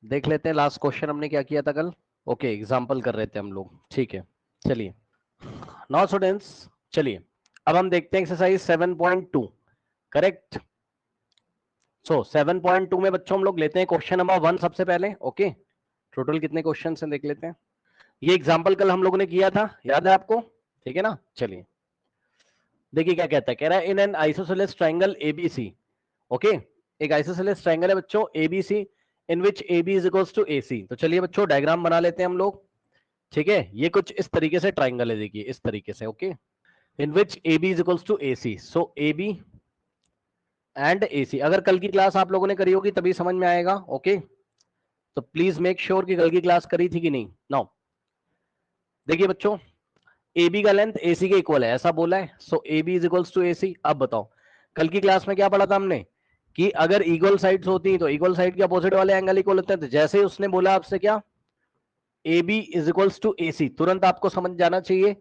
देख लेते हैं लास्ट क्वेश्चन हमने क्या किया था कल। ओके, एग्जाम्पल कर रहे थे हम लोग, ठीक है। चलिए नाउ स्टूडेंट्स, चलिए अब हम देखते हैं एक्सरसाइज 7.2। करेक्ट। सो 7.2 में बच्चों हम लोग लेते हैं क्वेश्चन नंबर 1 सबसे पहले। ओके, टोटल कितने क्वेश्चन हैं देख लेते हैं। ये एग्जाम्पल कल हम लोगों ने किया था, याद है आपको? ठीक है ना। चलिए देखिए क्या कहता है, कह रहा है in an isosceles triangle ABC. Okay, एक आइसोसेलेस ट्राइंगल है बच्चों ABC, in which AB is equals to AC। तो चलिए बच्चों डायग्राम बना लेते हैं हम लोग। ठीक है, ये कुछ इस तरीके से ट्राइंगल है, देखिए इस तरीके से। Okay, in which AB is equals to AC, so AB and AC। अगर कल की क्लास आप लोगों ने करी होगी तभी समझ में आएगा। ओके, तो प्लीज मेक श्योर कि कल की क्लास करी थी कि नहीं। नाउ देखिए बच्चों, AB का लेंथ AC के इक्वल है ऐसा बोला है, so AB is equals to AC। अब बताओ कल की क्लास में क्या पढ़ा था हमने कि अगर इक्वल साइड्स होती तो इक्वल साइड के अपोजिट वाले एंगल इक्वल होते हैं। तो जैसे ही उसने बोला आपसे क्या, AB is equals to AC, तुरंत आपको समझ जाना चाहिए।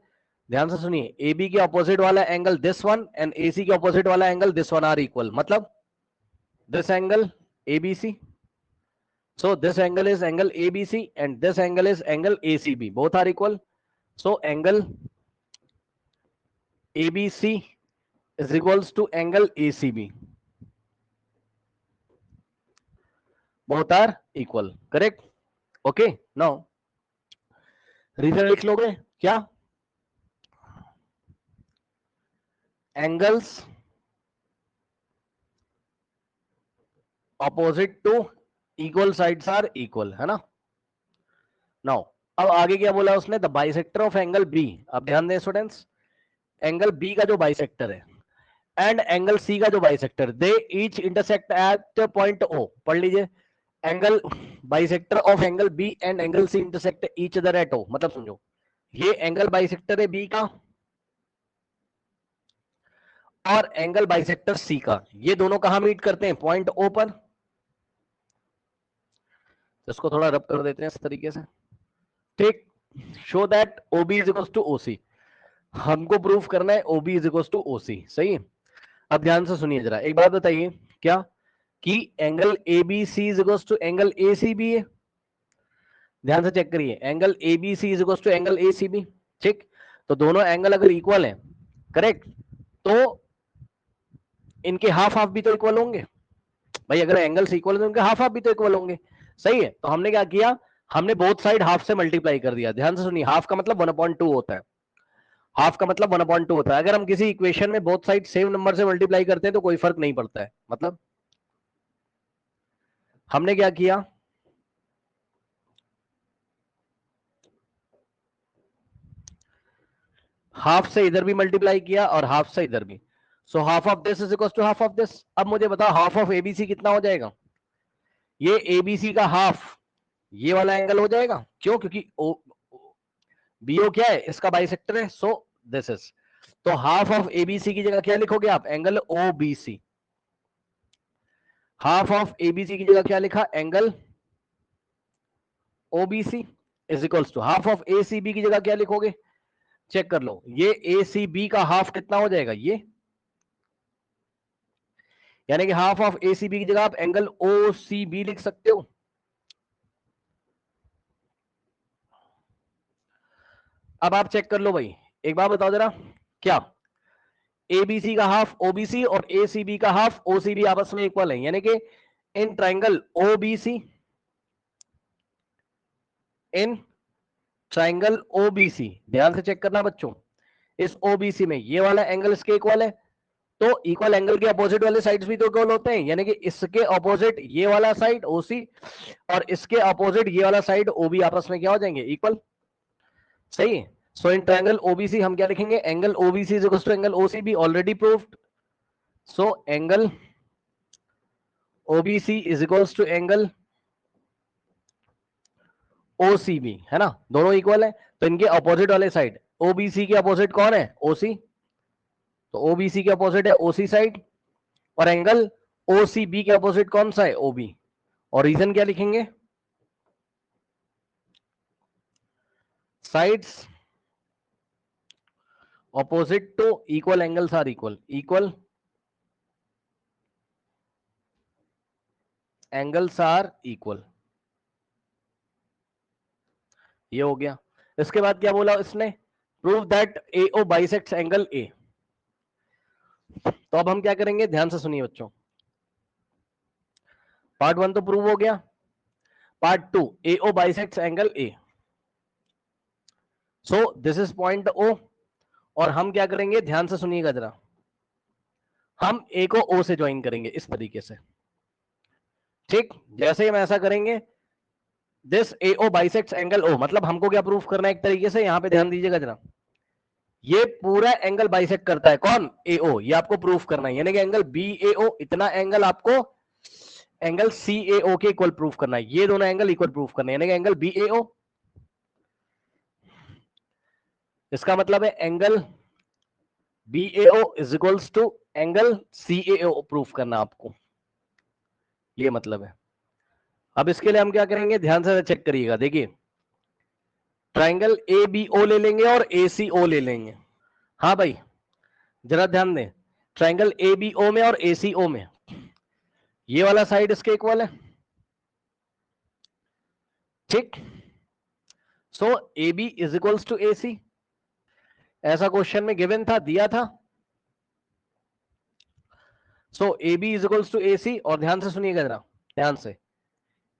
ध्यान से सुनिए, AB के अपोजिट वाला angle this one and AC के अपोजिट वाला angle this one are equal, मतलब this angle ABC। So this angle is angle ABC and this angle is angle ACB. Both are equal. So angle ABC is equals to angle ACB. Both are equal. Correct? Okay. Now reason लिख लोगे क्या? Angles opposite to equal sides are equal, है ना? Now अब आगे क्या बोला उसने, the bisector of angle B. अब ध्यान दें स्टूडेंट्स, एंगल बी का जो बाइसेक्टर है एंड एंगल सी का जो bisector, they each intersect at point O. पढ़ लीजिए, angle bisector of angle B and angle C intersect each other at O. मतलब समझो, ये एंगल बाइसेक्टर है बी का और एंगल बाइसेक्टर सी का, ये दोनों कहां मीट करते हैं? पॉइंट ओ पर। इसको थोड़ा रब कर देते हैं इस तरीके से। ठीक, show that OB is equals to OC. हमको प्रूफ करना है OB is equals to OC, सही है। अब ध्यान से सुनिए जरा, एक बात बताइए, क्या कि angle A B C is equals to angle A C B है? ध्यान से चेक करिए, angle A B C is equals to angle A C B. ठीक, तो दोनों एंगल अगर इक्वल है, करेक्ट, तो इनके हाफ हाफ भी तो इक्वल होंगे भाई। अगर एंगल्स इक्वल है तो इनके हाफ हाफ भी तो इक्वल होंगे, सही है। तो हमने क्या किया, हमने बोथ साइड हाफ से मल्टीप्लाई कर दिया। ध्यान से सुनिए, हाफ का मतलब 1/2 होता है। हाफ का मतलब 1/2 होता है। अगर हम किसी इक्वेशन में बोथ साइड सेम नंबर से मल्टीप्लाई करते हैं तो कोई फर्क नहीं पड़ता है। मतलब हमने क्या किया, हाफ से इधर भी मल्टीप्लाई किया और हाफ से इधर भी। So half of this is equal to half of this. अब मुझे बताओ हाफ ऑफ एबीसी कितना हो जाएगा? ये एबीसी का हाफ ये वाला एंगल हो जाएगा। क्यों? क्योंकि बीओ क्या है, इसका बाइसेक्टर है। सो दिस इज, तो हाफ ऑफ एबीसी की जगह क्या लिखोगे आप? Angle OBC. Half of ABC की जगह क्या लिखा? Angle OBC is equals to half of ACB की जगह क्या लिखोगे? चेक कर लो, ये एसीबी का हाफ कितना हो जाएगा? ये, यानी कि हाफ ऑफ एसीबी की जगह आप एंगल ओसीबी लिख सकते हो। अब आप चेक कर लो भाई, एक बात बताओ जरा, क्या एबीसी का हाफ ओबीसी और एसीबी का हाफ ओसीबी आपस में इक्वल है? यानी कि in triangle OBC, in triangle OBC, ध्यान से चेक करना बच्चों, इस ओबीसी में ये वाला एंगल इसके इक्वल है, तो इक्वल एंगल के अपोजिट वाले साइड्स भी तो इक्वल होते हैं। यानी कि इसके अपोजिट ये वाला साइड ओसी और इसके अपोजिट ये वाला साइड ओबी आपस में क्या हो जाएंगे? इक्वल, सही है। सो इन ट्रायंगल ओबीसी हम क्या लिखेंगे? Angle OBC is equal to angle OCB, already proved. So angle OBC is equals to angle OCB, है ना, दोनों इक्वल है। तो इनके अपोजिट वाले साइड, ओबीसी के अपोजिट कौन है? ओसी, तो ओबीसी के अपोजिट है ओसी साइड, और एंगल ओसीबी के अपोजिट कौन सा है? ओबी। और रीजन क्या लिखेंगे? Sides opposite to equal angles are equal angles are equal। ये हो गया। इसके बाद क्या बोला इसने, prove that AO bisects angle A। तो अब हम क्या करेंगे, ध्यान से सुनिए बच्चों। पार्ट 1 तो प्रूव हो गया, part 2 AO bisects angle A। So this is point O, और हम क्या करेंगे, ध्यान से सुनिएगा जरा, हम A को O से ज्वाइन करेंगे इस तरीके से। ठीक, जैसे ही हम ऐसा करेंगे, this AO bisects angle O, मतलब हमको क्या प्रूफ करना है एक तरीके से, यहां पे ध्यान दीजिएगा जरा, ये पूरा एंगल बाइसेक्ट करता है कौन, AO, ये आपको प्रूफ करना है, यानी कि एंगल BAO इतना एंगल आपको एंगल CAO के इक्वल प्रूफ करना है, ये दोनों एंगल इक्वल प्रूफ करना है, यानी कि एंगल BAO, इसका मतलब है angle BAO is equals to angle CAO proof करना आपको, ये मतलब है। अब इसके लिए हम क्या करेंगे, ध्यान से चेक करिएगा, देखिए ट्राइंगल ABO ले लेंगे और ACO ले लेंगे। हाँ भाई जरा ध्यान दें, ट्राइंगल ABO में और ACO में ये वाला साइड इसके इक्वल है, ठीक। So AB is equals to AC, ऐसा क्वेश्चन में गिवन था, दिया था। So AB is equals to AC, और ध्यान से सुनिएगा जरा, ध्यान से,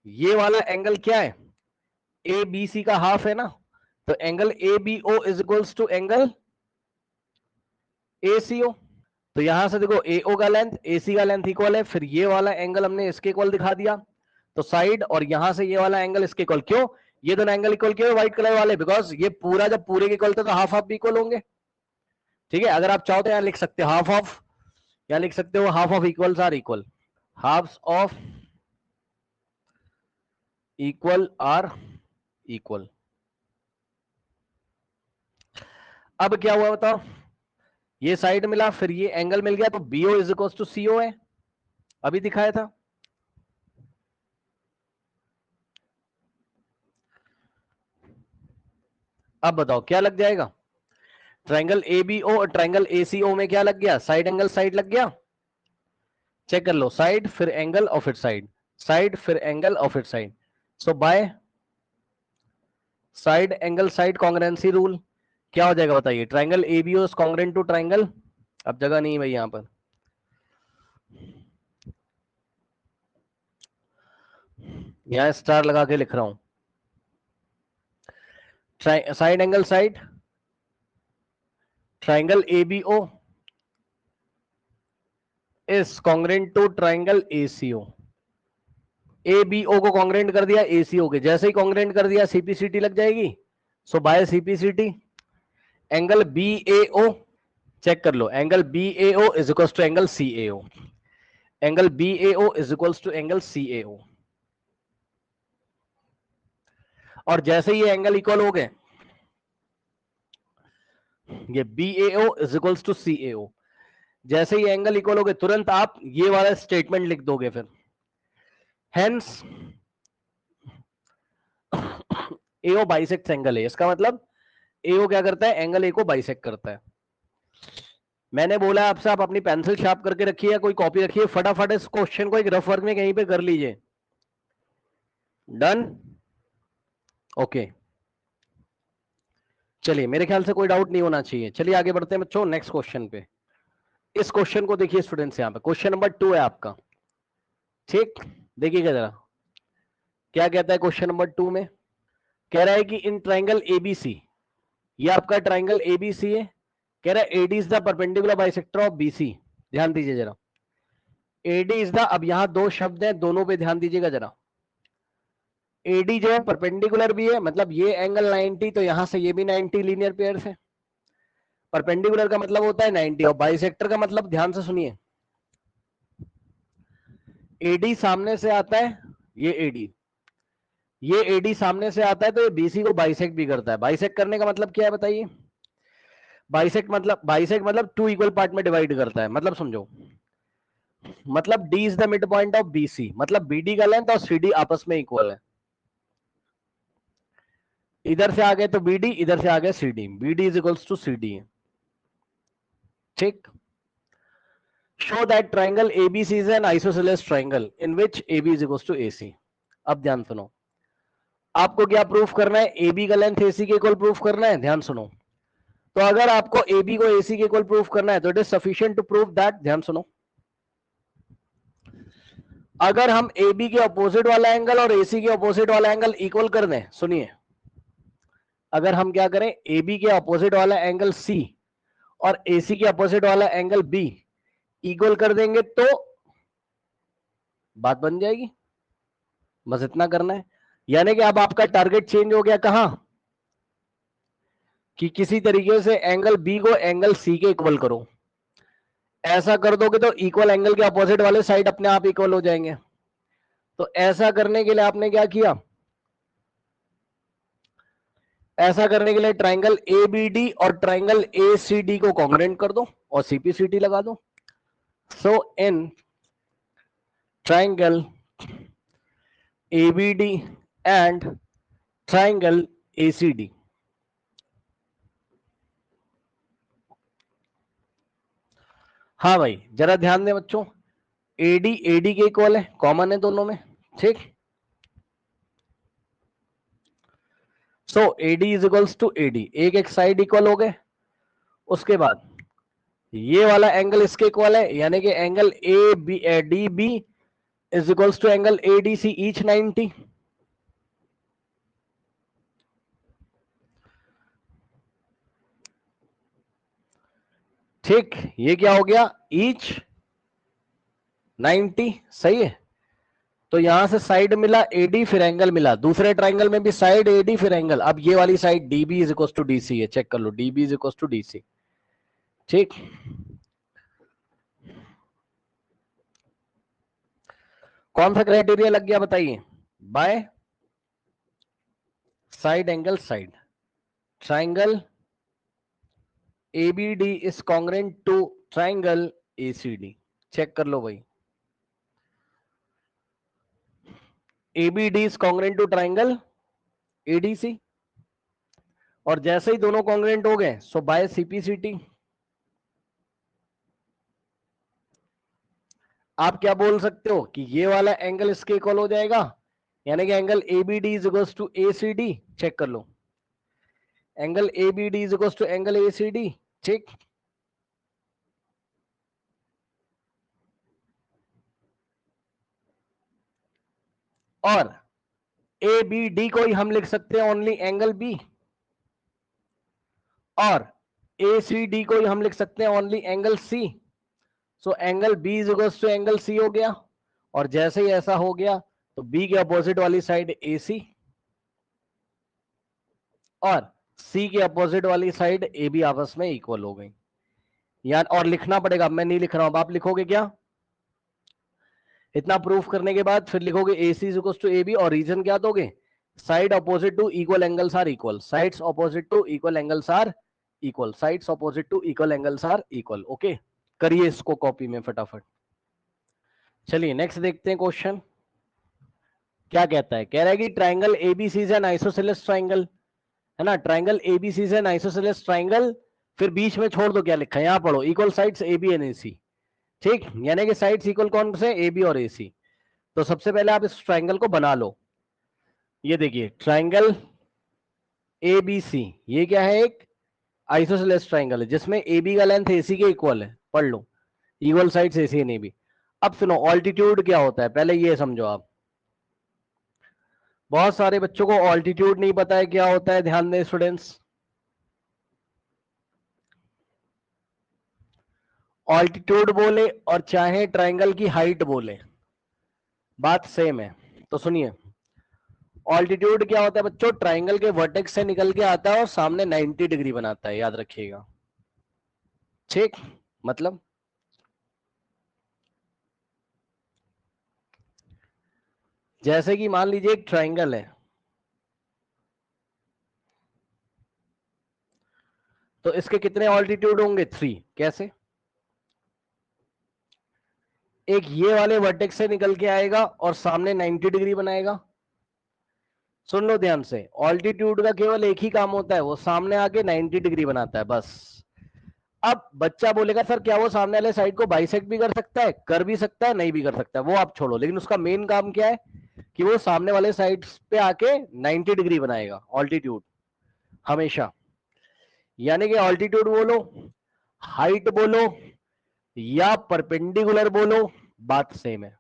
ये वाला एंगल क्या है, ABC का हाफ है ना, तो angle ABO is equals to angle ACO। तो यहां से देखो AO का लेंथ AC का लेंथ इक्वल है, फिर ये वाला एंगल हमने इसके इक्वल दिखा दिया, तो साइड और यहां से ये वाला एंगल इसके इक्वल। क्यों ये दोनों एंगल इक्वल क्यों व्हाइट कलर वाले, बिकॉज ये पूरा जब पूरे के इक्वल थे तो हाफ हाफ भी इक्वल होंगे, ठीक है। अगर आप चाहो तो यहां लिख सकते हो हाफ ऑफ, या लिख सकते हो half of equals are equal, halves of equal are equal. अब क्या हुआ बताओ, ये साइड मिला, फिर ये एंगल मिल गया, तो BO is equal to CO है, अभी दिखाया था। अब बताओ क्या लग जाएगा, ट्राइंगल ABO और ट्राइंगल ACO में क्या लग गया, साइड एंगल साइड लग गया। चेक कर लो, साइड फिर एंगल और फिर साइड, साइड फिर एंगल और फिर side. So by side angle side congruency rule क्या हो जाएगा बताइए, triangle ABO is congruent to triangle, अब जगह नहीं है भाई यहां पर, यहां स्टार लगा के लिख रहा हूं, side angle side triangle ABO is congruent to triangle ACO। ABO को कॉन्ग्रेंट कर दिया ACO के, जैसे ही कॉन्ग्रेंट कर दिया CPCT लग जाएगी। So by CPCT angle BAO, check कर लो, angle BAO is equal to angle CAO, angle BAO is equal to angle CAO। और जैसे ये एंगल इक्वल हो गए, ये BAO is equal to CAO, जैसे ये एंगल इक्वल हो गए तुरंत आप ये वाला स्टेटमेंट लिख दोगे, फिर हेंस AO बाइसेक्ट एंगल है, इसका मतलब AO क्या करता है, एंगल A को बाइसेक्ट करता है। मैंने बोला आपसे, आप अपनी पेंसिल शार्प करके रखिए या कोई कॉपी रखिए, फटाफट इस क्वेश्चन को एक रफ वर्क में कहीं पे कर लीजिए। Done, okay. चलिए मेरे ख्याल से कोई डाउट नहीं होना चाहिए, चलिए आगे बढ़ते हैं बच्चों नेक्स्ट क्वेश्चन पे। इस क्वेश्चन को देखिए स्टूडेंट्स, यहाँ पे क्वेश्चन नंबर 2 है आपका, ठीक। देखिएगा जरा क्या कहता है क्वेश्चन नंबर 2 में, कह रहा है कि इन ट्राइंगल ABC, ये आपका ट्राइंगल ABC है, कह रहा है AD is the perpendicular bisector of BC। ध्यान दीजिए जरा, AD इज द, अब यहां दो शब्द हैं, दोनों पे ध्यान दीजिएगा जरा। AD जो है परपेंडिकुलर भी है, मतलब ये एंगल 90, तो यहां से ये भी 90 लीनियर पेयर से। परपेंडिकुलर का मतलब होता है 90, और बाइसेक्टर का मतलब, ध्यान से सुनिए, AD सामने से आता है, ये AD सामने से आता है, तो ये BC को बाइसेक्ट भी करता है। बाइसेक्ट करने का मतलब क्या है बताइए, बाइसेक्ट मतलब टू इक्वल पार्ट में डिवाइड करता है, मतलब समझो, मतलब D is the mid point of BC, मतलब BD का लेंथ और CD आपस में इक्वल है। इधर से आ गए तो BD, इधर से आ गए CD, BD is equals to CD, ठीक। Show that triangle ABC is an isosceles triangle in which AB is equals to AC। अब ध्यान सुनो, आपको क्या प्रूफ करना है, ए बी का लेंथ ए सी के इक्वल प्रूफ करना है। ध्यान सुनो, तो अगर आपको ए बी को ए सी के इक्वल प्रूफ करना है तो it is sufficient to prove that, ध्यान सुनो, अगर हम ए बी के अपोजिट वाला एंगल और ए सी के अपोजिट वाला एंगल इक्वल कर दें, सुनिए, अगर हम क्या करें, ए बी के अपोजिट वाला एंगल सी और ए सी के अपोजिट वाला एंगल बी इक्वल कर देंगे तो बात बन जाएगी। बस इतना करना है, यानी कि अब आपका टारगेट चेंज हो गया कहां, कि किसी तरीके से एंगल बी को एंगल सी के इक्वल करो। ऐसा कर दोगे तो इक्वल एंगल के अपोजिट वाले साइड अपने आप इक्वल हो जाएंगे। तो ऐसा करने के लिए आपने क्या किया, ऐसा करने के लिए ट्राइंगल ए बी डी और ट्राइंगल ए सी डी को कॉन्ग्रुएंट कर दो और सीपीसीटी लगा दो। So in triangle A B D and triangle A C D, हाँ भाई जरा ध्यान दें बच्चों, एडी एडी के इक्वल है, कॉमन है दोनों में, ठीक। So AD is equals to AD, एक एक साइड इक्वल हो गए। उसके बाद ये वाला एंगल इसके इक्वल है, यानी कि angle A B D B is equals to angle A D C, each 90। ठीक, ये क्या हो गया, ईच 90, सही है। तो यहां से साइड मिला एडी, फिर एंगल मिला, दूसरे ट्राइंगल में भी साइड एडी फिर एंगल। अब ये वाली side DB is equal to DC है, चेक कर लो, DB is equal to DC, ठीक। कौन सा क्राइटेरिया लग गया बताइए, by side angle side, triangle ABD is congruent to triangle ACD, check कर लो भाई, ABD is congruent to triangle ADC, और जैसे ही दोनों कॉन्ग्रुएंट हो गए सो बाय सीपीसीटी। आप क्या बोल सकते हो कि ये वाला एंगल इसके इक्वल हो जाएगा, यानी कि angle ABD is equal to ACD, check कर लो, angle ABD is equal to angle ACD, ठीक। और ए बी डी को ही हम लिख सकते हैं ओनली एंगल बी, और ए सी डी को ही हम लिख सकते हैं only angle C. So angle B is equal to angle C हो गया, और जैसे ही ऐसा हो गया तो बी के अपोजिट वाली साइड ए सी और सी के अपोजिट वाली साइड ए बी आपस में इक्वल हो गई। यार और लिखना पड़ेगा, मैं नहीं लिख रहा हूं, अब आप लिखोगे क्या, इतना प्रूफ करने के बाद फिर लिखोगे A C is equal to A B, और रीजन क्या दोगे, side opposite to equal angles are equal, sides opposite to equal angles are equal, sides opposite to equal angles are equal. Okay, करिए इसको कॉपी में फटाफट। चलिए next देखते हैं क्वेश्चन क्या कहता है। कह रहा है कि triangle ABC is an isosceles triangle, है ना, triangle ABC is an isosceles triangle, फिर बीच में छोड़ दो, क्या लिखा है यहां पढ़ो, equal sides A B and A C, ठीक, यानी कि साइड्स इक्वल कौन से, ए बी और ए सी। तो सबसे पहले आप इस ट्राइंगल को बना लो, ये देखिए ट्राइंगल ए बी सी, ये क्या है, एक आइसोसेलेस ट्राइंगल है जिसमें ए बी का लेंथ ए सी के इक्वल है, पढ़ लो, equal sides A C and A B. अब सुनो ऑल्टीट्यूड क्या होता है, पहले ये समझो आप, बहुत सारे बच्चों को ऑल्टीट्यूड नहीं पता है क्या होता है, ध्यान दें स्टूडेंट्स, ऑल्टीट्यूड बोले और चाहे ट्राइंगल की हाइट बोले बात सेम है। तो सुनिए, ऑल्टीट्यूड क्या होता है बच्चों, ट्राइंगल के वर्टेक्स से निकल के आता है और सामने 90 डिग्री बनाता है, याद रखिएगा, ठीक। मतलब जैसे कि मान लीजिए एक ट्राइंगल है, तो इसके कितने ऑल्टीट्यूड होंगे, 3। कैसे, एक ये वाले वर्टेक्स से निकल के आएगा और सामने 90 डिग्री बनाएगा। सुन लो ध्यान से, ऑल्टीट्यूड का केवल एक ही काम होता है, वो सामने आके 90 डिग्री बनाता है, बस। अब बच्चा बोलेगा सर क्या वो सामने वाले साइड को बाइसेक्ट भी कर सकता है, कर भी सकता है, नहीं भी कर सकता है, वो आप छोड़ो, लेकिन उसका मेन काम क्या है, कि वो सामने वाले साइड पे आके 90 डिग्री बनाएगा ऑल्टीट्यूड हमेशा। यानी कि ऑल्टीट्यूड बोलो, हाइट बोलो या परपेंडिकुलर बोलो, बात सेम है।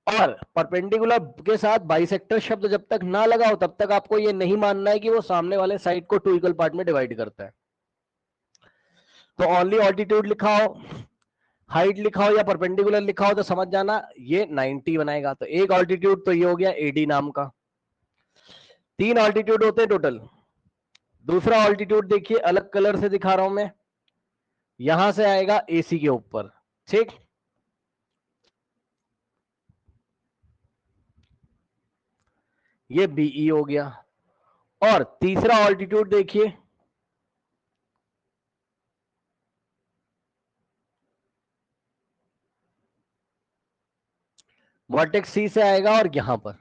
और परपेंडिकुलर के साथ बाइसेक्टर शब्द जब तक ना लगाओ तब तक आपको ये नहीं मानना है कि वो सामने वाले साइड को 2 इक्वल पार्ट में डिवाइड करता है। तो ओनली ऑल्टीट्यूड लिखा हो, हाइट लिखा हो या परपेंडिकुलर लिखा हो तो समझ जाना ये 90 बनाएगा। तो एक ऑल्टीट्यूड तो ये हो गया एडी नाम का। 3 ऑल्टीट्यूड होते हैं टोटल। दूसरा ऑल्टीट्यूड देखिए, अलग कलर से दिखा रहा हूं मैं, यहां से आएगा एसी के ऊपर, ठीक। ये बीई हो गया। और तीसरा ऑल्टीट्यूड देखिए, वर्टेक्स सी से आएगा और यहां पर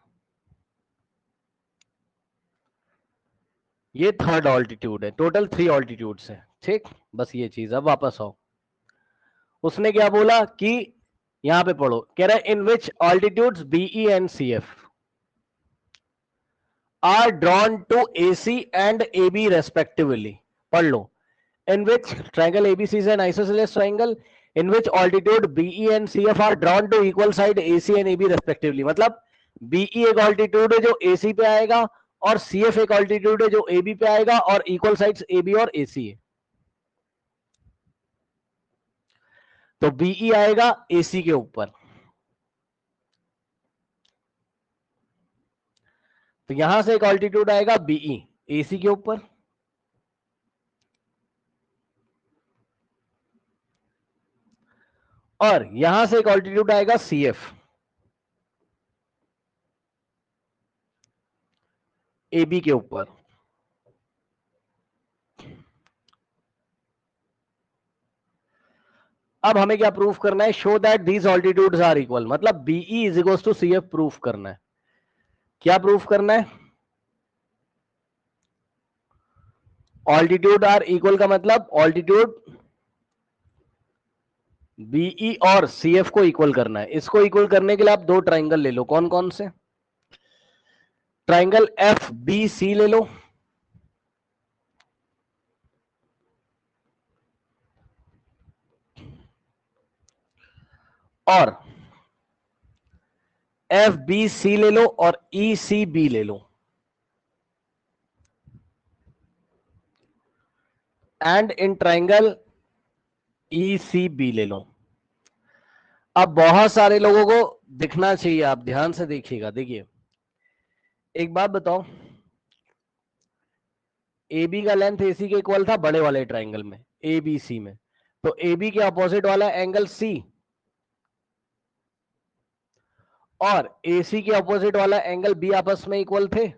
ये थर्ड ऑल्टीट्यूड है। टोटल 3 ऑल्टीट्यूड्स है, ठीक। बस ये चीज। अब वापस आओ, उसने क्या बोला कि यहां पे पढ़ो, कह रहा है in which altitudes BE and CF are drawn to AC and AB respectively. पढ़ लो, in which triangle ABC is an isosceles triangle in which altitude BE and CF are drawn to equal side AC and AB respectively। मतलब BE एक altitude है जो AC पे आएगा और CF एक ऑल्टीट्यूड है जो AB पे आएगा और इक्वल साइड्स AB और AC है। तो BE आएगा AC के ऊपर, तो यहां से एक ऑल्टीट्यूड आएगा BE AC के ऊपर, और यहां से एक ऑल्टीट्यूड आएगा CF AB के ऊपर। अब हमें क्या प्रूफ करना है, show that these altitudes are equal, मतलब BE is equal to CF proof करना है। क्या प्रूफ करना है, ऑल्टीट्यूड आर इक्वल का मतलब ऑल्टीट्यूड बीई और सीएफ को इक्वल करना है। इसको इक्वल करने के लिए आप दो ट्राइंगल ले लो, कौन कौन से, ट्राइंगल एफ बी सी ले लो, और एफ बी सी ले लो और ई सी बी ले लो, and in triangle E C B ले लो। अब बहुत सारे लोगों को दिखना चाहिए, आप ध्यान से देखिएगा। देखिए एक बात बताओ, ए बी का लेंथ ए सी के इक्वल था बड़े वाले ट्राइंगल में, ए बी सी में, तो ए बी के अपोजिट वाला एंगल सी और ए सी के अपोजिट वाला एंगल बी आपस में इक्वल थे,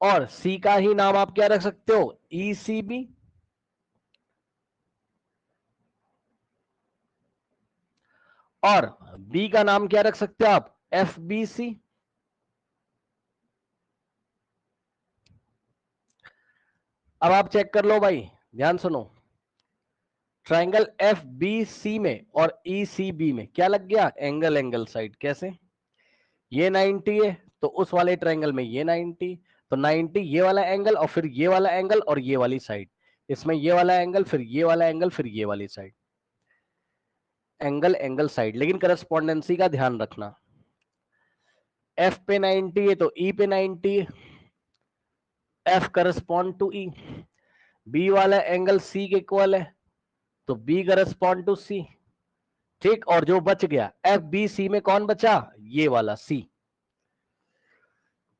और सी का ही नाम आप क्या रख सकते हो, ई सी बी। और बी का नाम क्या रख सकते हो आप, एफ बी सी। अब आप चेक कर लो भाई, ध्यान सुनो, ट्राइंगल एफ बी सी में और ई सी बी में क्या लग गया, एंगल एंगल साइड। कैसे, ये 90 है तो उस वाले ट्राइंगल में ये 90, तो 90 ये वाला एंगल और फिर ये वाला एंगल और ये वाली साइड, इसमें ये वाला एंगल फिर ये वाला एंगल फिर ये वाली साइड, एंगल एंगल साइड। लेकिन करस्पॉन्डेंसी का ध्यान रखना, एफ पे 90 है तो ई पे 90, F correspond to E, B वाला एंगल सी के इक्वल है तो बी करस्पॉन्ड टू सी, ठीक। और जो बच गया एफ बी सी में कौन बचा, ये वाला सी,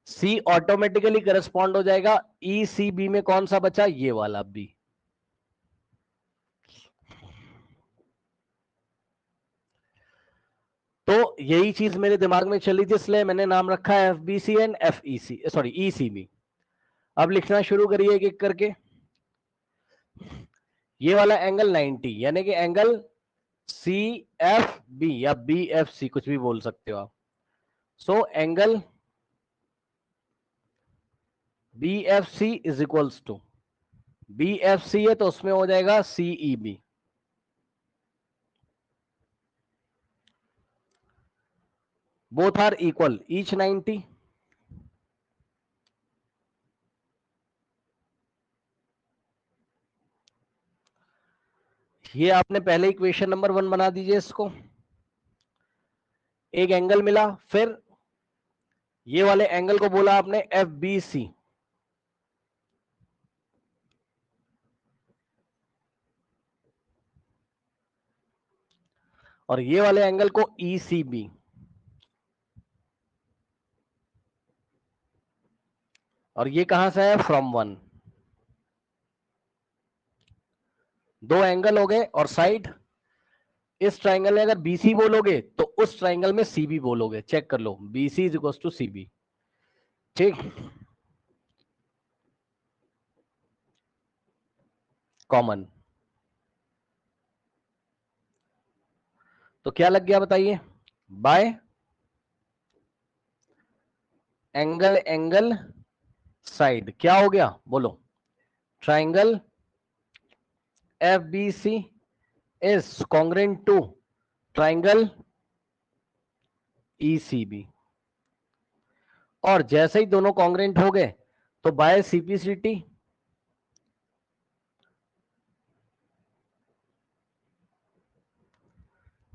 सी ऑटोमेटिकली करस्पॉन्ड हो जाएगा ई सी बी में, कौन सा बचा, ये वाला बी। तो यही चीज मेरे दिमाग में चली थी, इसलिए मैंने नाम रखा है F B C and F E C, sorry E C B. अब लिखना शुरू करिए एक एक करके। ये वाला एंगल 90 यानी कि एंगल सी एफ बी या बी एफ सी, कुछ भी बोल सकते हो आप। So angle B F C is equals to, B F C है तो उसमें हो जाएगा C E B. Both are equal each 90। ये आपने पहले इक्वेशन नंबर 1 बना दीजिए इसको। एक एंगल मिला, फिर ये वाले एंगल को बोला आपने एफ बी सी, और ये वाले एंगल को ई सी बी। और ये कहां से है? फ्रॉम 1। दो एंगल हो गए, और साइड इस ट्राइंगल में अगर बीसी बोलोगे तो उस ट्राइंगल में सीबी बोलोगे। चेक कर लो, BC is equal to CB. ठीक, कॉमन। तो क्या लग गया बताइए? बाय एंगल एंगल साइड क्या हो गया? बोलो। Triangle F B C is congruent to triangle E C B. और जैसे ही दोनों कॉन्ग्रेंट हो गए तो बाय सीपीसीटी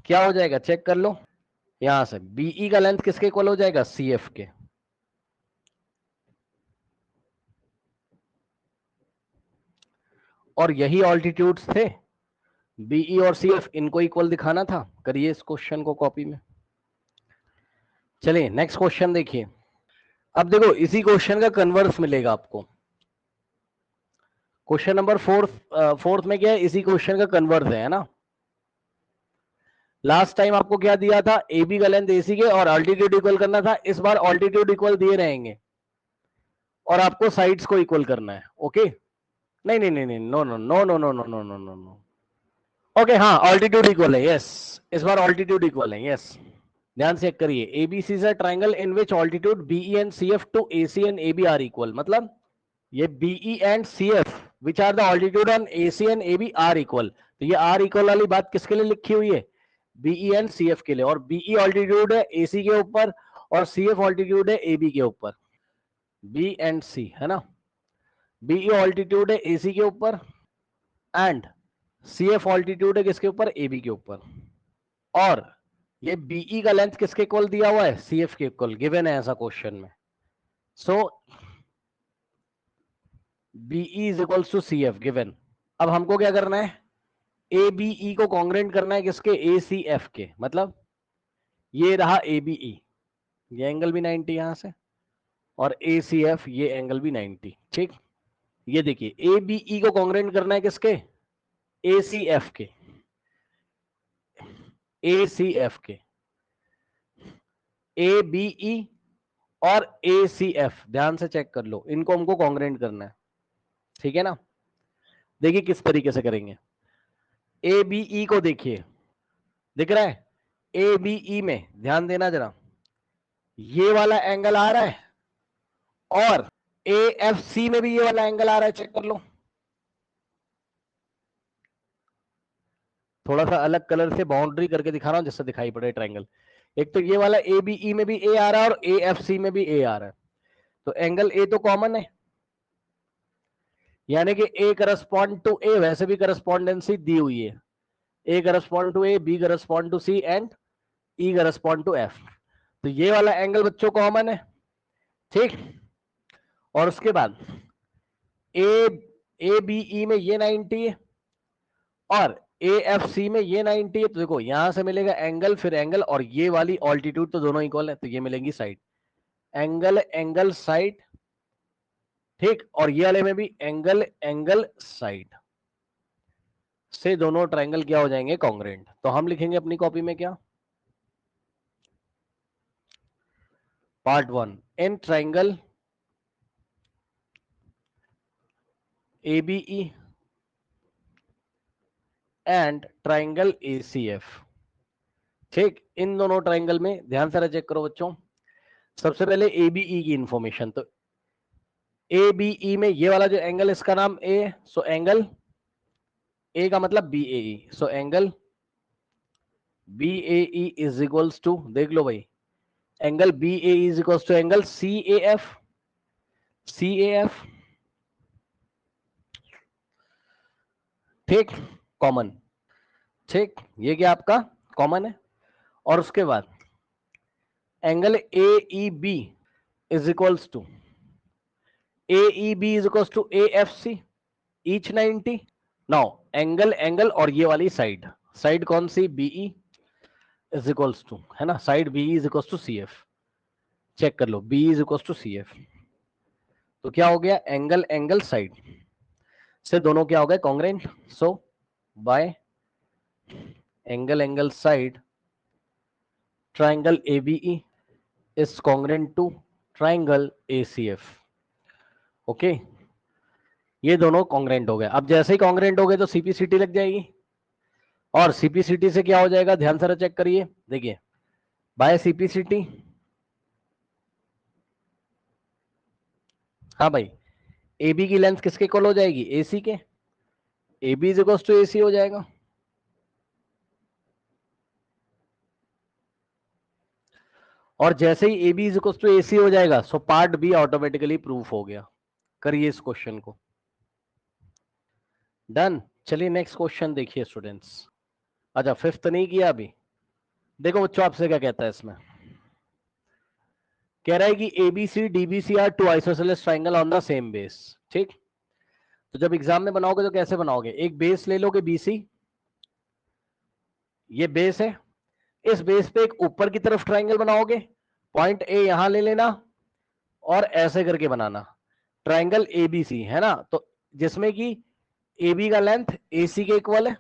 क्या हो जाएगा? चेक कर लो। यहां से बीई का लेंथ किसके इक्वल हो जाएगा? सीएफ के। और यही ऑल्टीट्यूड्स थे, बीई और सीएफ, इनको इक्वल दिखाना था। करिए इस क्वेश्चन को कॉपी में। चलिए नेक्स्ट क्वेश्चन देखिए। अब देखो इसी क्वेश्चन का कन्वर्स मिलेगा आपको। क्वेश्चन नंबर फोर्थ में क्या है? इसी क्वेश्चन का कन्वर्स है ना। लास्ट टाइम आपको क्या दिया था? ए बी का लेंथ एसी के और ऑल्टीट्यूड इक्वल करना था। इस बार ऑल्टीट्यूड इक्वल दिए रहेंगे और आपको साइड्स को इक्वल करना है। ओके, नहीं नहीं नहीं नहीं, no no no no no no no no no no. Okay, हाँ ऑल्टीट्यूड इक्वल है, यस। इस बार ऑल्टीट्यूड इक्वल है, यस। ध्यान से चेक करिए। ABC is a triangle in which altitude BE and CF to AC and AB are equal. मतलब ये BE and CF which are the altitude on AC and AB are equal. तो ये are equal वाली बात किसके लिए लिखी हुई है? बीई एंड सीएफ के लिए। और बीई ऑल्टीट्यूड है एसी के ऊपर और सीएफ ऑल्टीट्यूड है एबी के ऊपर। बी एंड सी है ना। बीई ऑल्टीट्यूड है एसी के ऊपर एंड सीएफ ऑल्टीट्यूड है किसके ऊपर? एबी के ऊपर। और ये बीई का लेंथ किसके इक्वल दिया हुआ है? सीएफ के इक्वल गिवन है ऐसा क्वेश्चन में। So BE is equal to CF given. अब हमको क्या करना है? ए बीई को कॉन्ग्रेंट करना है किसके? ए सी एफ के। मतलब ये रहा ए बीई, ये एंगल भी 90 यहां से, और ए सी एफ ये एंगल भी 90। ठीक, ये देखिए ए बीई को कॉन्ग्रेंट करना है किसके? ए सी एफ के। ए सी एफ के, ए बीई और ए सी एफ, ध्यान से चेक कर लो, इनको हमको कॉन्ग्रेंट करना है। ठीक है ना। देखिए किस तरीके से करेंगे। ए बीई को देखिए, दिख रहा है? ए बीई में ध्यान देना जरा, ये वाला एंगल आ रहा है और ए एफ सी में भी ये वाला एंगल आ रहा है। चेक कर लो। थोड़ा सा अलग कलर से बाउंड्री करके दिखा रहा हूं जिससे दिखाई पड़े ट्रायंगल। एक तो ये वाला ए बीई में भी ए आ रहा है और ए एफ सी में भी ए आ रहा है। तो एंगल ए तो कॉमन है, यानी कि ए करस्पॉन्ड टू ए, वैसे भी करस्पॉन्डेंसी दी हुई है। A correspond to A, B correspond to C and E correspond to F. तो ये वाला एंगल बच्चों कॉमन है। ठीक, और उसके बाद ए बीई में ये 90 है और ए एफ सी में ये 90 है। तो देखो यहां से मिलेगा एंगल, फिर एंगल, और ये वाली ऑल्टीट्यूड तो दोनों इक्वल है, तो ये मिलेंगी साइड। Angle angle side. ठीक, और ये वाले में भी एंगल एंगल साइड से दोनों ट्रायंगल क्या हो जाएंगे? कॉन्ग्रेंट। तो हम लिखेंगे अपनी कॉपी में क्या? Part 1, in triangle ABE and triangle ACF। ठीक, इन दोनों ट्रायंगल में ध्यान से चेक करो बच्चों। सबसे पहले ABE की इंफॉर्मेशन। तो ABE में ये वाला जो एंगल, इसका नाम A, सो एंगल A का मतलब BAE, so angle BAE is equals to, देख लो भाई, angle B A is equal to angle C A F, C A F, ठीक, कॉमन, ठीक, ये क्या आपका कॉमन है। और उसके बाद angle A E B is equals to A E B is equals to A F C, each 90। Now angle angle और ये वाली साइड, साइड कौन सी, बीई इज इक्वल्स टू, है ना, side BE is equals to C F, check कर लो, B is equals to C F. तो क्या हो गया, एंगल एंगल साइड से दोनों क्या हो गए, congruent. So by angle angle side triangle ABE is congruent to triangle ACF. Okay, ये दोनों कॉन्ग्रेंट हो गए। अब जैसे ही कॉन्ग्रेंट हो गए तो सीपीसीटी लग जाएगी, और सीपीसीटी से क्या हो जाएगा, ध्यान से चेक करिए, देखिए बाय सीपीसीटी, हाँ भाई, AB की लेंथ किसके इक्वल हो जाएगी, AC के, AB is equal to AC हो जाएगा। और जैसे ही AB is equal to AC हो जाएगा, so part B automatically proof हो गया। करिए इस क्वेश्चन को, डन। चलिए नेक्स्ट क्वेश्चन देखिए स्टूडेंट्स। अच्छा, फिफ्थ नहीं किया अभी, देखो बच्चों आपसे क्या कहता है इसमें, कह रहा है कि ABC DBC are two isosceles triangle on the same base, ठीक। तो जब एग्जाम में बनाओगे तो कैसे बनाओगे, एक बेस ले लोगे BC, ये बेस है, इस बेस पे एक ऊपर की तरफ ट्राइंगल बनाओगे, पॉइंट ए यहां ले लेना और ऐसे करके बनाना, ट्राइंगल एबीसी, है ना, तो जिसमें कि AB का लेंथ AC के इक्वल है,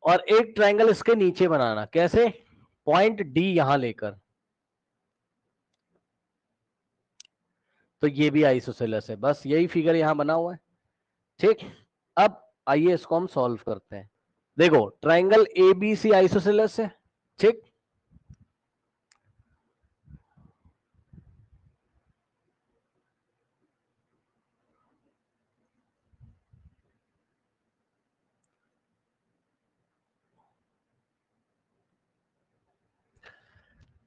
और एक ट्राइंगल इसके नीचे बनाना, कैसे, पॉइंट D यहां लेकर, तो ये भी आइसोसेलेस है, बस यही फिगर यहां बना हुआ है, ठीक। अब आइए इसको हम सॉल्व करते हैं। देखो ट्राइंगल ABC आइसोसेलेस है, ठीक।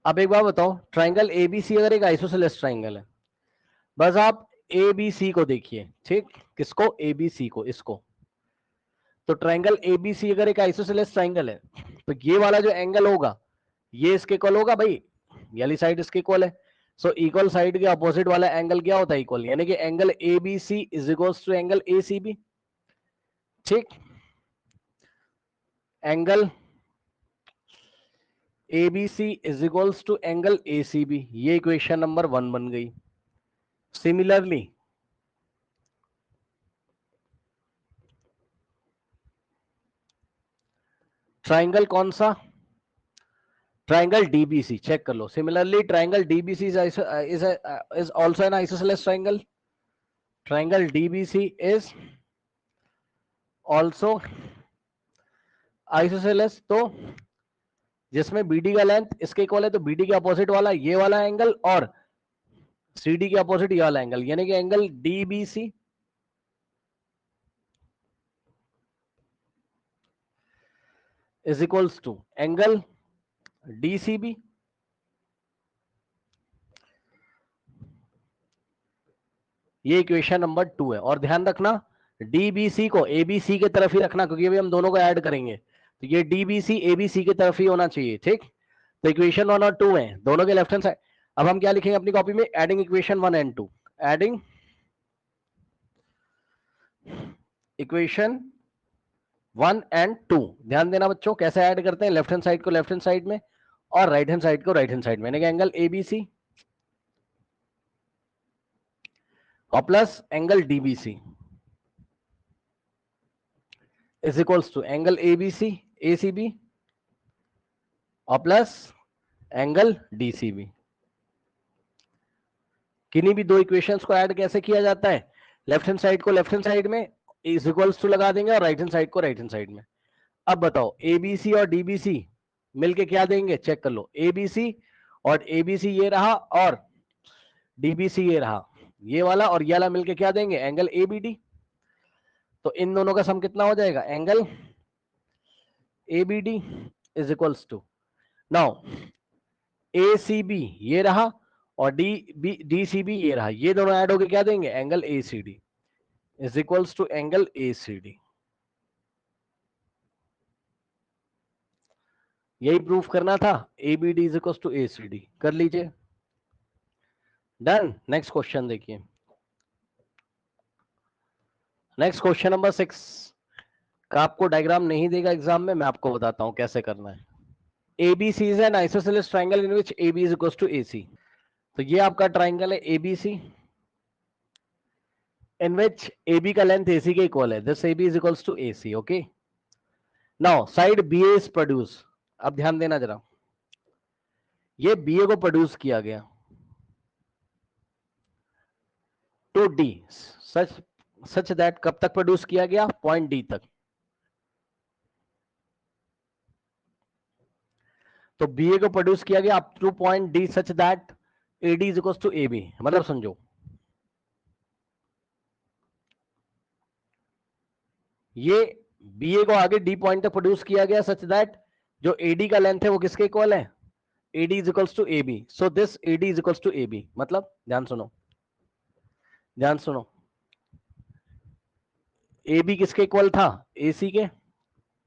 अब एक बात बताओ, ट्राइंगल ABC अगर एक आइसोसेलेस ट्राइंगल है, बस आप ABC को देखिए, ठीक, किसको, ABC को, इसको। तो ट्राइंगल ABC अगर एक आइसोसेलेस ट्राइंगल है, तो ये वाला जो एंगल होगा ये इसके इक्वल होगा भाई, ये वाली साइड इसके इक्वल है। सो इक्वल साइड के अपोजिट वाला एंगल क्या होता है, इक्वल, यानी कि angle ABC is equals to angle ACB, ठीक। Angle ABC is equals to angle ACB, ये इक्वेशन नंबर 1 बन गई। सिमिलरली ट्राइंगल कौन सा, ट्राइंगल DBC, चेक कर लो, similarly triangle DBC is also an isosceles triangle, triangle DBC is also isosceles, तो जिसमें BD का लेंथ इसके इक्वल है, तो BD के अपोजिट वाला ये वाला एंगल और CD के अपोजिट ये वाला एंगल, यानी कि angle DBC is equals to angle DCB। ये इक्वेशन नंबर 2 है, और ध्यान रखना DBC को ABC के तरफ ही रखना, क्योंकि अभी हम दोनों को ऐड करेंगे, तो ये DBC ABC के तरफ ही होना चाहिए, ठीक। तो इक्वेशन 1 और 2 है, दोनों के लेफ्ट हैंड साइड। अब हम क्या लिखेंगे अपनी कॉपी में, adding equation 1 and 2, adding equation 1 and 2। ध्यान देना बच्चों, कैसे ऐड करते हैं, लेफ्ट हैंड साइड को लेफ्ट हैंड साइड में और राइट हैंड साइड को राइट हैंड साइड में, यानी कि एंगल ABC और plus angle DBC is equals to angle ABC ACB और प्लस एंगल DCB। किन्हीं भी दो इक्वेशंस को ऐड कैसे किया जाता है, लेफ्ट हैंड साइड को लेफ्ट हैंड साइड में इज इक्वल्स टू लगा देंगे और राइट हैंड साइड को राइट हैंड साइड में। अब बताओ ABC और DBC मिलके क्या देंगे, चेक कर लो, ABC और ABC ये रहा और DBC ये रहा, ये वाला और ये वाला मिलके क्या देंगे, एंगल ABD। तो इन दोनों का सम कितना हो जाएगा, angle ABD is equals to, now A C B ये रहा और डी सी बी ये रहा, ये दोनों ऐड होके क्या देंगे, angle A C D is equals to angle A C D. यही प्रूफ करना था, A B D is equals to A C D, कर लीजिए। डन। नेक्स्ट क्वेश्चन देखिए, नेक्स्ट क्वेश्चन नंबर 6 का आपको डायग्राम नहीं देगा एग्जाम में, मैं आपको बताता हूं कैसे करना है। ABC is an isosceles triangle in which AB is equals to AC। तो ये आपका ट्राइंगल है ABC in which AB का लेंथ AC के इक्वल है, this AB is equals to AC, okay। Now side BA is produced। अब ध्यान देना जरा, ये BA को प्रोड्यूस किया गया टू D, सच दैट कब तक प्रोड्यूस किया गया, पॉइंट D तक। तो BA को प्रोड्यूस किया गया up to point D such that AD is equals to AB। मतलब समझो, ये BA को आगे D पॉइंट तक प्रोड्यूस किया गया सच दैट जो AD का लेंथ है वो किसके इक्वल है, AD is equals to AB। So this AD is equals to AB। मतलब ध्यान सुनो, ध्यान सुनो, AB किसके इक्वल था, AC के,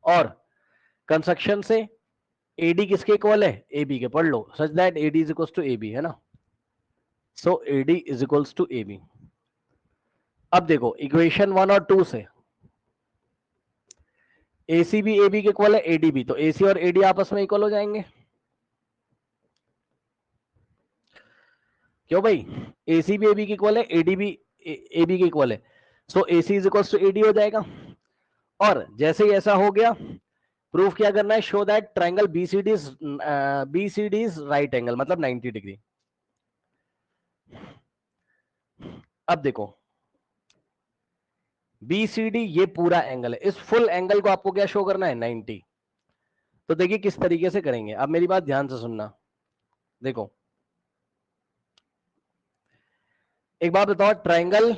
और कंस्ट्रक्शन से AD किसके इक्वल है, AB के। पढ़ लो, such that AD is equals to AB, है ना। So AD is equals to AB। अब देखो इक्वेशन 1 और 2 से AC भी AB के इक्वल है, AD भी, तो AC और AD आपस में इक्वल हो जाएंगे। क्यों भाई, AC भी AB के इक्वल है, AD भी AB के इक्वल है, so AC is equals to AD हो जाएगा। और जैसे ही ऐसा हो गया, प्रूफ क्या करना है, show that triangle BCD is right angle, मतलब 90 डिग्री। अब देखो BCD ये पूरा एंगल है, इस फुल एंगल को आपको क्या शो करना है, 90। तो देखिए किस तरीके से करेंगे, अब मेरी बात ध्यान से सुनना। देखो एक बात बताओ, ट्राइंगल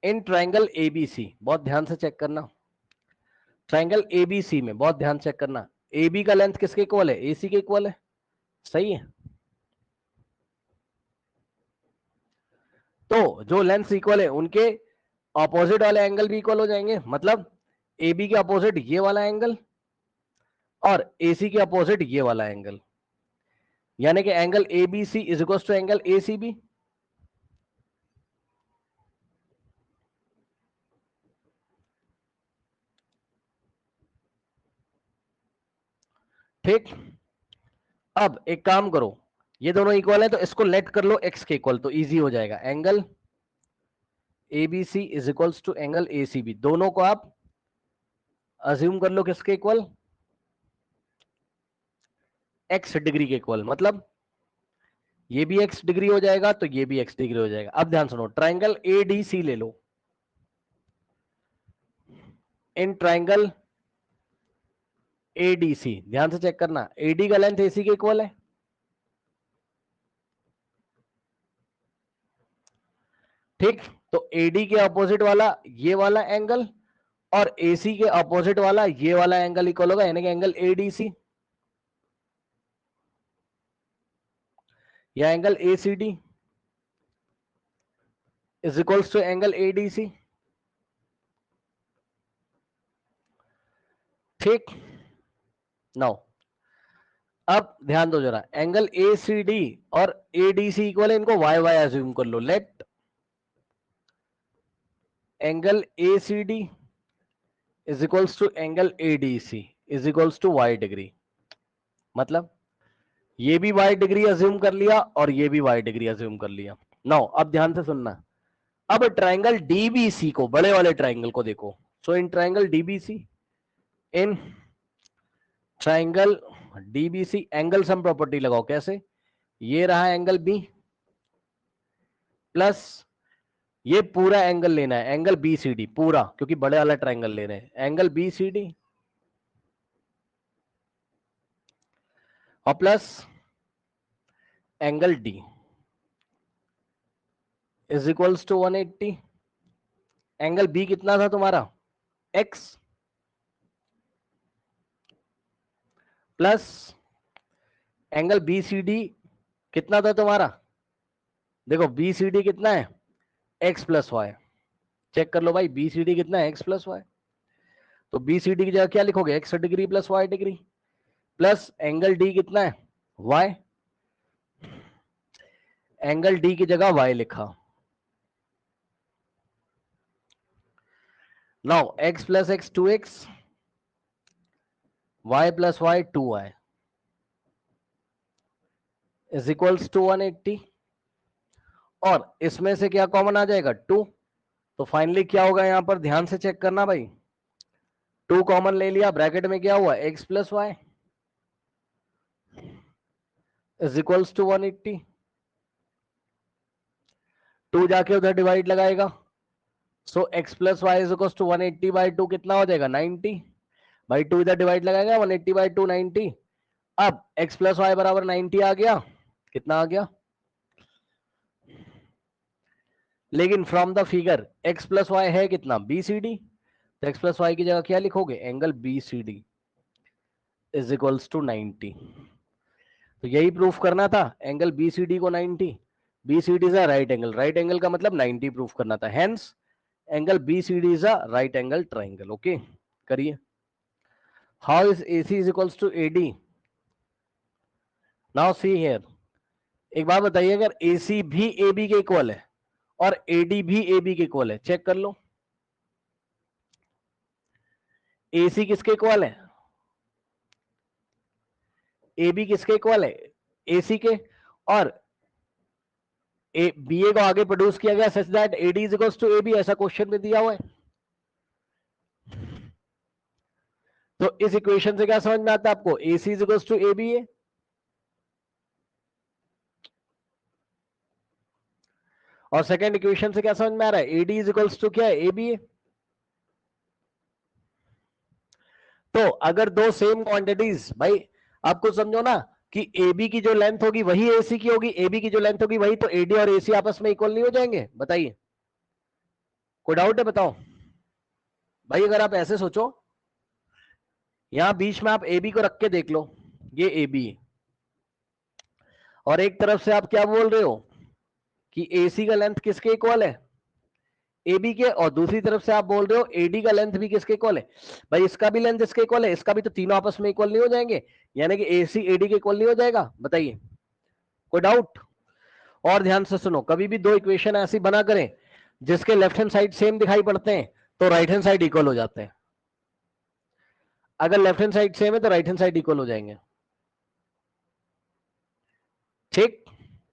इन ट्राइंगल ABC, बहुत ध्यान से चेक करना, ट्राइंगल ABC में बहुत ध्यान चेक करना, AB का लेंथ किसके इक्वल है, AC के इक्वल है, सही है। तो जो लेंथ इक्वल है उनके ऑपोजिट वाले एंगल भी इक्वल हो जाएंगे, मतलब AB के अपोजिट ये वाला एंगल और AC के अपोजिट ये वाला एंगल, यानी कि angle ABC is equal to angle ACB। ठीक, अब एक काम करो, ये दोनों इक्वल है तो इसको लेट कर लो x के इक्वल, तो इजी हो जाएगा। Angle ABC is equals to angle ACB, दोनों को आप अज्यूम कर लो किसके इक्वल, x डिग्री के इक्वल, मतलब ये भी x डिग्री हो जाएगा तो ये भी x डिग्री हो जाएगा। अब ध्यान सुनो, ट्राइंगल ADC ले लो, इन ट्राइंगल ADC ध्यान से चेक करना, AD का लेंथ AC के इक्वल है, ठीक। तो AD के अपोजिट वाला ये वाला एंगल और AC के अपोजिट वाला ये वाला एंगल इक्वल होगा, यानी कि एंगल ADC या angle ACD is equals to angle ADC। ठीक, नाउ अब ध्यान दो जरा, एंगल ACD और ADC इक्वल है, इनको वाई वाई अज्यूम कर लो। Let angle ACD is equals to angle ADC is equals to y degree, मतलब ये भी वाई डिग्री अज्यूम कर लिया और ये भी वाई डिग्री अज्यूम कर लिया। नाउ अब ध्यान से सुनना, अब ट्राइंगल DBC को, बड़े वाले ट्राइंगल को देखो। So in triangle DBC, in triangle DBC angle sum property लगाओ। कैसे, ये रहा एंगल B प्लस ये पूरा एंगल लेना है, एंगल BCD पूरा, क्योंकि बड़े वाला ट्राइंगल ले रहे हैं, एंगल BCD और plus angle D is equals to 180। Angle B कितना था तुम्हारा, X, प्लस एंगल BCD कितना था तुम्हारा, देखो BCD कितना है, x प्लस वाई, चेक कर लो भाई BCD कितना है, x प्लस वाई। तो BCD की जगह क्या लिखोगे, x degree plus y degree, plus angle D कितना है, y, एंगल D की जगह y लिखा। Now x plus x 2x, y plus y 2y is equals to 180, और इसमें से क्या कॉमन आ जाएगा 2, तो फाइनली क्या होगा यहां पर, ध्यान से चेक करना भाई, 2 कॉमन ले लिया, ब्रैकेट में क्या हुआ x plus Y is equals to 180, 2 जाके उधर डिवाइड लगाएगा, सो x plus Y is equals to 180 by 2 कितना हो जाएगा 90, बाई 2 इधर डिवाइड लगाएगा, 180 बाई 2 90, अब x प्लस वाई बराबर 90 आ गया, कितना आ गया, लेकिन from the figure x plus Y है कितना BCD, तो x प्लस वाई की जगह क्या लिखोगे, angle BCD is equals to 90, तो यही प्रूफ करना था, एंगल BCD को 90, BCD is a right angle, right angle का मतलब 90 प्रूफ करना था, hence angle BCD is a right angle triangle. Okay करिए, how is AC is equals to AD, now see here, एक बात बताइए, अगर AC भी AB के इक्वल है और AD भी AB के इक्वल है, चेक कर लो, AC किसके इक्वल है, AB किसके इक्वल है, AC के, और BA को आगे प्रोड्यूस किया गया such that AD is equals to AB, ऐसा क्वेश्चन में दिया हुआ है। तो इस इक्वेशन से क्या समझ में आता है आपको, AC is equals to AB है, और सेकंड इक्वेशन से क्या समझ में आ रहा है, AD इज इक्वल्स टू क्या है, AB है। तो अगर दो सेम क्वांटिटीज, भाई आपको समझो ना कि AB की जो लेंथ होगी वही AC की होगी, AB की जो लेंथ होगी वही, तो AD और AC आपस में इक्वल नहीं हो जाएंगे, बताइए, कोई डाउट है बताओ भाई। अगर आप ऐसे सोचो, यहां बीच में आप AB को रख के देख लो, ये AB है, और एक तरफ से आप क्या बोल रहे हो कि AC का लेंथ किसके इक्वल है, AB के, और दूसरी तरफ से आप बोल रहे हो AD का लेंथ भी किसके इक्वल है, भाई इसका भी लेंथ इसके इक्वल है, इसका भी, तो तीनों आपस में इक्वल नहीं हो जाएंगे, यानी कि AC AD के इक्वल नहीं हो जाएगा, बताइए कोई डाउट। और ध्यान से सुनो, कभी भी दो इक्वेशन ऐसी बना करें जिसके लेफ्ट हैंड साइड सेम दिखाई पड़ते हैं तो राइट हैंड साइड इक्वल हो जाते हैं, अगर लेफ्ट हैंड साइड सेम है तो राइट हैंड साइड इक्वल हो जाएंगे, ठीक।